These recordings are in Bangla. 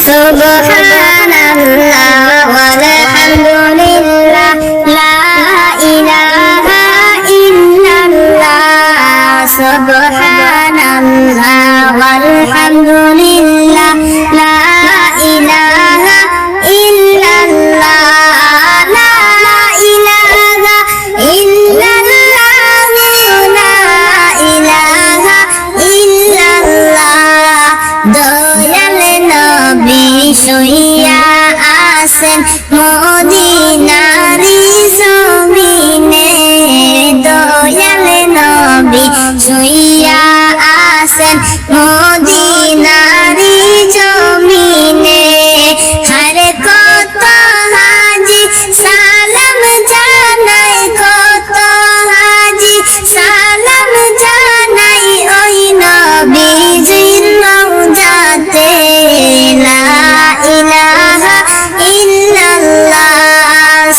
সুবহানাল্লাহ ওয়ালহামদুলিল্লাহ লা ইলাহা ইল্লাল্লাহ সুবহানাল্লাহ ওয়ালহামদুলিল্লাহ লা ইলাহা ইল্লাল্লাহ লা ইলাহা ইল্লাল্লাহ লা ইলাহা ইল্লাল্লাহ দয়াল নবী শুইয়া আছেন মদিনারি জমিনে দয়াল নবী শুইয়া আছেন মদিনারি জমিনে হারে কত হাজি সালাম জানাই কত হাজি সালাম জানাই ওই নবীজির রওজাতে লা ইলাহা ইল্লাল্লাহ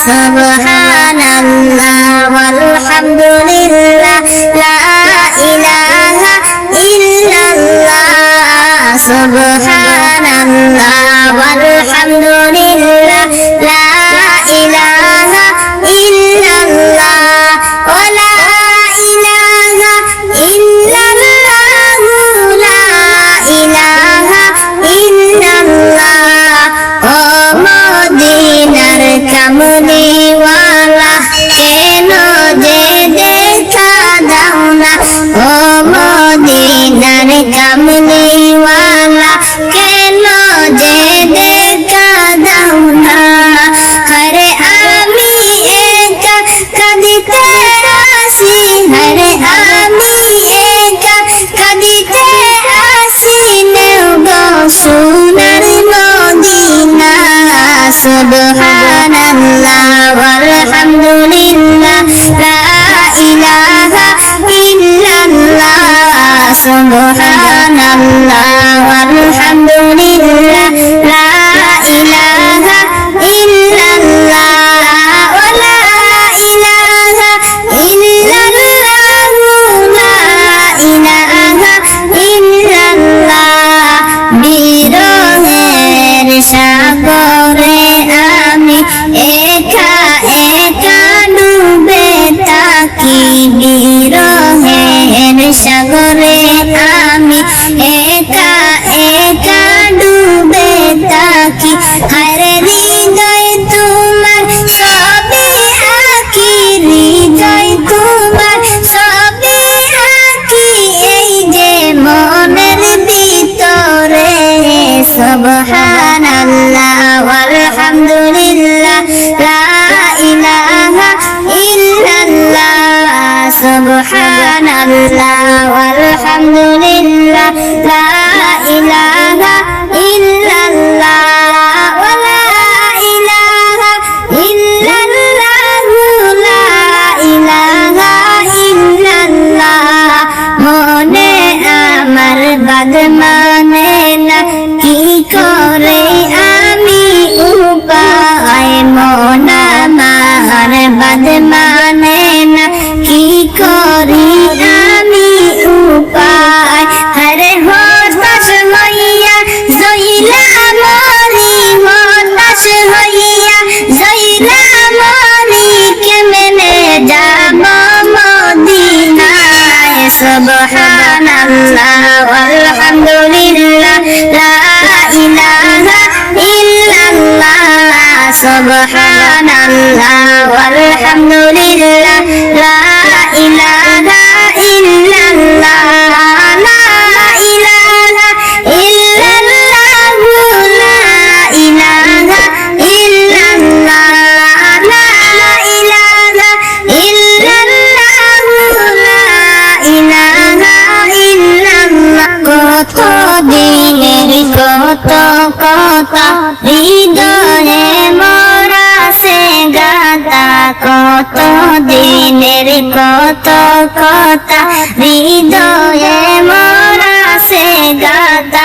সুবহানাল্লাহ ওয়ালহামদুলিল্লাহ লা ইলাহা ইল্লাল্লাহ সুবহানাল্লাহ ওয়ালহামদুলিল্লাহ লা ইলাহা ইল্লাল্লাহ ওয়া লা ইলাহা ইল্লাল্লাহ লা ইলাহা ইল্লাল্লাহ ও মদিনার কামলিওয়ালা কেন যে দেখা দাও না ও মদিনার কামলিওয়ালা কেন যে দেখা দাও না হরে আমি একা কাঁদিতে আসি হরে আমি একা কাঁদিতে আসি নেও গো সোনার মদিনা সুবহানাল্লাহ ওয়ালহামদুলিল্লাহ লা ইলাহা ইল্লাল্লাহ সুবহানাল্লাহ ওয়ালহামদুলিল্লাহ লা ইলাহা ইল্লাল্লাহ ওয়া লা ইলাহা ইল্লাল্লাহ লা ইলাহা ইল্লাল্লাহ বিরহের সাগরে আমি একা একা ডুবে থাকি বিরহের সাগরে আমি একা একা ডুবে থাকি হরে হৃদয় তোমার সবে আঁকি হৃদয় তোমার সবে আঁকি এই যে মনের ভিতরে সুবহানাল্লাহ ওয়ালহামদুলিল্লাহ লা ইলাহা ইল্লাল্লাহ সুবহানাল্লাহ ওয়ালহামদুলিল্লাহ লা ইলাহা ইল্লাল্লাহ ওয়া লা ইলাহা ইল্লাল্লাহ লা ইলাহা ইল্লাল্লাহ মনে আমার বাদ মানে না কি করে আমি উপায় মন আমার বাদ মানে না কি করি আমি উপায় হরে হতাশ হইয়া জইলা মরি হতাশ হইয়া জইলা মরি কেমনে যাব মদিনায় সুবহানাল্লাহ ওয়ালহামদুলিল্লাহ লা ইলাহা ইল্লাল্লাহ সুবহানাল্লাহ ওয়ালহামদুলিল্লাহ লা ইলাহা ইল্লাল্লাহ লা ইলাহা ইল্লাল্লাহ লা ইলাহা ইল্লাল্লাহ লা ইলাহা ইল্লাল্লাহ লা ইলাহা ইল্লাল্লাহ কত দিনের কত কথা হৃদয়ে মোরা সে গাতা কত দিনের কত কথা হৃদয়ে মোরা সে গাতা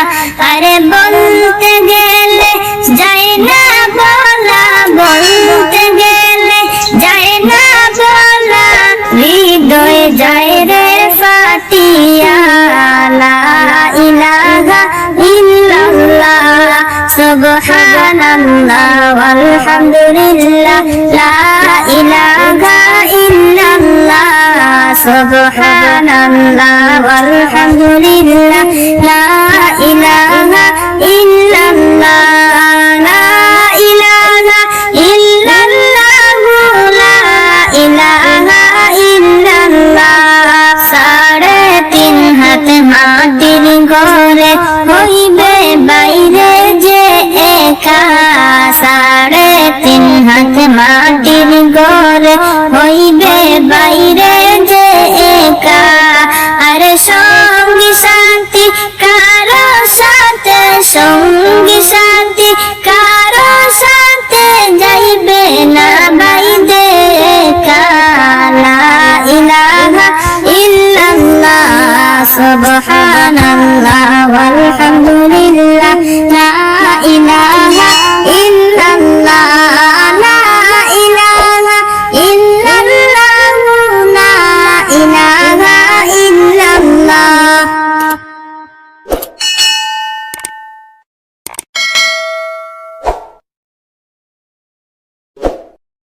আরে বলতে গেলে যায় না বলা বলতে গেলে যায় না বলা হৃদয় যায় রে ফাটিয়া লা ইলাহা ইল্লাল্লাহ সুবহানাল্লাহ ওয়ালহামদুলিল্লাহ লা ইলাহা ইল্লাল্লাহ সুবহানাল্লাহ ওয়ালহামদুলিল্লাহ লা ইলাহা